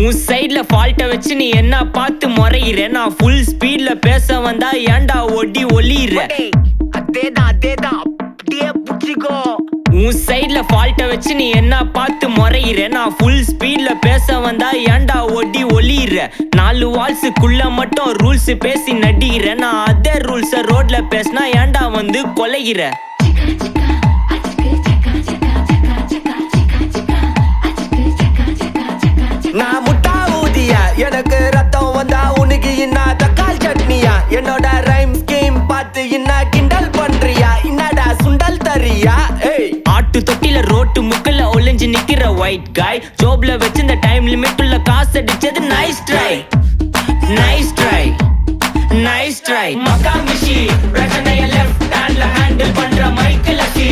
உன் சைட்ல ஃபால்ட்ட வச்சு நீ என்ன பார்த்து முறையிற நான் ஃபுல் ஸ்பீட்ல பேச வந்தா ஏன்டா ஒடி ஒளியிற அதேதான் அப்படியே புடிச்சுக்கோ உன் சைட்ல ஃபால்ட்ட வச்சு நீ என்ன பார்த்து முறையிற நான் ஃபுல் ஸ்பீட்ல பேச வந்தா ஏன்டா ஒடி ஒளியிற 4 வால்ஸுக்குள்ள மட்டும் ரூல்ஸ் பேசி நடிகிற நான் அதே ரூல்ஸ ரோட்ல பேசினா ஏன்டா வந்து கொலைகிற நான் முட்டா ஊதியா எனக்கு ரத்தம் வந்தா உனக்கு இன்னா தக்காளி சட்னியா என்னோட ரைம் ஸ்கீம் பார்த்து இன்னா கிண்டல் பண்றியா என்னடா சுண்டல் தரியா ஏய் ஆட்டு தொட்டில ரோட்டு முக்கல ஒளிஞ்சு நிக்கிற ஒயிட் காய் ஜோப்ல வச்சு இந்த டைம் லிமிட் உள்ள காசு அடிச்சது nice try nice try nice try மக்கா மிஷி பிரச்சனைய லெஃப்ட் ஹேண்ட்ல ஹேண்டில் பண்ற மைக்கேல் அசி